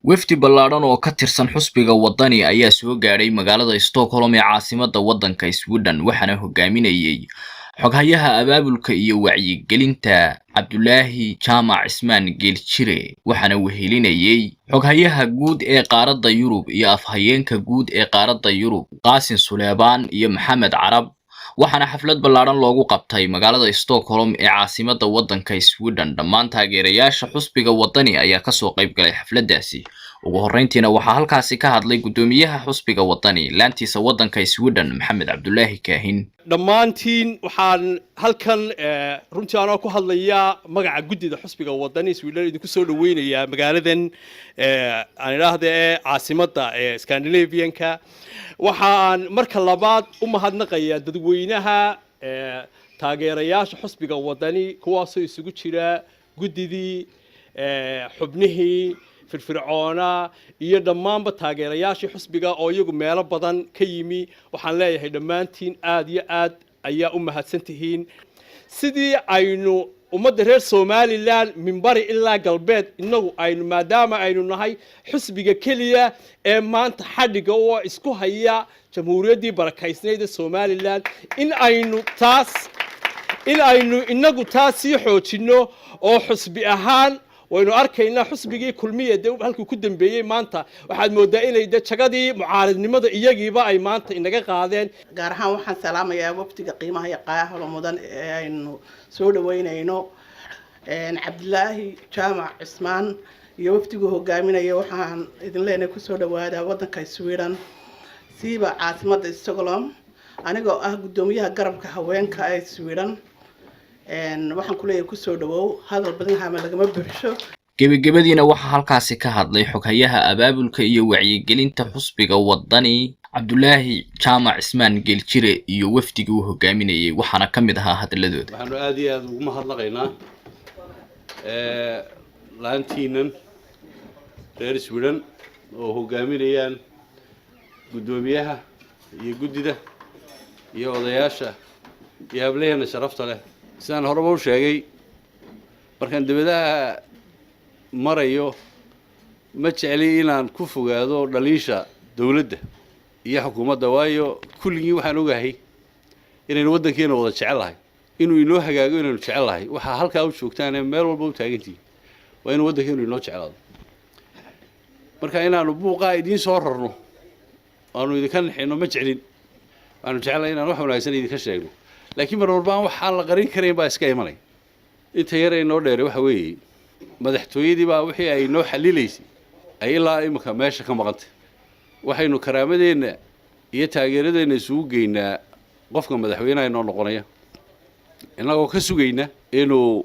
wafdi ballaaran oo ka tirsan xusbiga wadani ayaa soo gaaray magaalada Stockholm ee caasimadda waddanka Sweden waxaana hogaaminayay xoghayaha abaabulka iyo wacyigelinta Cabdulaahi Jaamac Cismaan Geeljire waxaana wehelinayay xoghayaha guud ee qaaradda Yurub iyo afhayeenka guud ee qaaradda Yurub Qaasin Suleebaan iyo Maxamed Carab waxaana xaflad ballaaran loogu qabtay magaalada Stockholm ee caasimadda waddanka Sweden dhammaan taageerayaasha xusbiga wadani ayaa ka soo qayb galay xafladaasi ugu horreyntiina waxaa halkaasi ka hadlay gudoomiyaha xusbiga wadani laantiisa waddanka Sweden Maxamed Cabdulaahi Kaahin dhammaantiin waxaan halkan runtii aan ku hadlayaa magaca guddida xusbiga wadani Sweden idinku soo dhaweynaya magaaladan aan ilaahdee caasimadda Scandinavian-ka waxaan marka labaad u mahadnaqayaa dadweynaha taageerayaasha xusbiga wadani kuwaas oo isugu jira guddidii xubnihii firfircoona iyo dhammaanba taageerayaashii xusbiga oo iyagu meelo badan ka yimi waxaan leeyahay dhammaantiin aad iyo aad ayaa u mahadsantihiin sidii aynu ummadda reer Somaliland minbari ilaa galbeed inagu aynu maadaama aynu nahay xusbiga kaliya ee maanta xadhiga oo isku haya jamhuuriyaddii barakaysnayd ee Somaliland in aynu inagu taasi xoojino oo xusbi ahaan waynu arkaynaa xusbigii kulmiyada halkuu ku dambeeyay maanta waxaad moodaa inay jagadii mucaaradnimada iyagiiba ay maanta inaga qaadeen gaar ahaan waxaan salaamayaa waftiga qiimaha iyo qaayaha mudan ee aynu soo dhaweynayno Cabdulaahi Jaamac Cismaan iyo waftigu hogaaminaya waxaan idin leenahay ku soo dhawaada waddanka Sweden siiba caasimadda Stockholm anigoo ah gudoomiyaha garabka haweenka ee Sweden waxaan ku leeyahay ku soo dhawow hadal badan hama lagama buuxsho gabagabadiina waxaa halkaasi ka hadlay xoghayaha abaabulka iyo wacyigelinta xusbiga wadani Cabdulaahi Jaamac Cismaan Geeljire iyo wafdigu uu hogaaminayay waxaana kamid ahaa hadalladooda waxaan aad iyo aad ugu mahadnaqaynaa laantiinan reer Sweden oo hogaaminayaan gudoomiyaha iyo guddida iyo odayaasha iyo hableena sharafta leh sidaan horeba u sheegay markaan dibadaha marayo ma jecli inaan ku fogaado dhaliisha dawladda iyo xukuumadda waayo kulligii waxaan ogahay inaynu waddankeena wada jecelahay inuu inoo hagaago inaynu jecelahay waxa halkaa u joogtaan meel walba u taagantii waa inuu waddankeenu inoo jecelaado marka inaanu buuqa idin soo rarno aanu idinka nixino ma jeclin waanu jecelahay inaan wax wanaagsan idinka sheegno laakiin mar walba waxaan la qarin karayn baa iska imanay inta yar ay noo dheeray waxa weeye madaxtooyadii baa wixii ay noo xalilaysay ay ilaa imika meesha ka maqantay waxaynu karaamadeenna iyo taageeradeena isugu geynaa qofka madaxweynaha inoo noqonaya inagoo ka sugayna inuu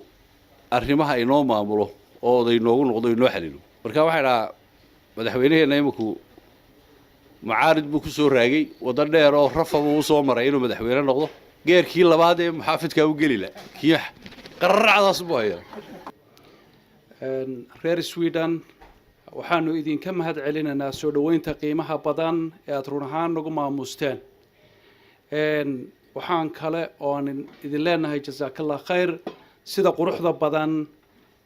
arrimaha inoo maamulo oo oday noogu noqdo inoo xalilo marka waxay dhahaa madaxweynaheena iminku mucaarid buu ku soo raagay waddo dheer oo rafa buu soo maray inuu madaxweyne noqdo geerkii labaad ee muxaafidka u gali la kii qarracdaas buu hayaa reer Sweden waxaanu idinka mahad celinaynaa soo dhaweynta qiimaha badan ee aad run ahaan nagu maamusteen waxaan kale oo idin leenahay jazaakallah khayr sida quruxda badan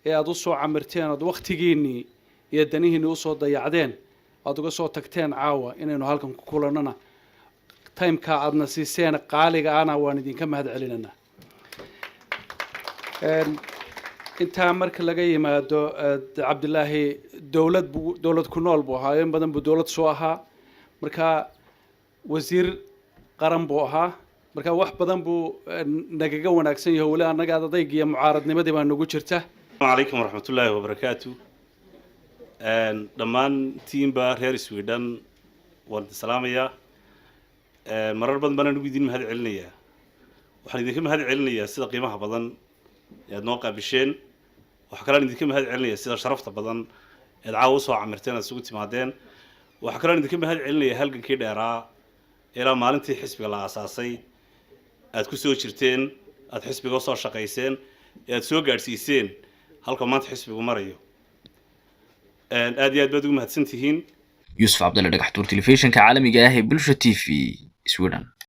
ee aad u soo camirteen aad waqtigiinii iyo danihiinii u soo dayacdeen aad uga soo tagteen caawa inaynu halkan ku kulanana timeka aadna siiseen qaaliga ana waan idinka mahad celinaynaa inta marka laga yimaado Cabdulaahi dawlad ku nool buu ahaa in badan buu dawlad soo ahaa marka wasiir qaran buu ahaa marka wax badan buu nagaga wanaagsan yahay wali anaga adayg iyo mucaaradnimadii baa nagu jirta Assalamu alaykum warahmatullahi wabarakatuh dhammaan tiimba reer Sweden waan salaamayaa marar badan baan ugu idin mahad celinayaa waxaan idinka mahad celinayaa sida qiimaha badan ee aad noo qaabisheen waxa kale aan idinka mahad celinayaa sida sharafta badan ee caawa soo camirteen aad isugu timaadeen waxa kale aan idinka mahad celinayaa halgankii dheeraa ilaa maalintii xisbiga la aasaasay aad ku soo jirteen aad xisbiga soo shaqayseen ee aad soo gaarsiiseen halka maanta xisbigu marayo aad iyo aad baad ugu mahadsantihiin Yusuf Abdalla Dhagaxtuur telefishinka caalamiga ah ee Bulsho TV Sweden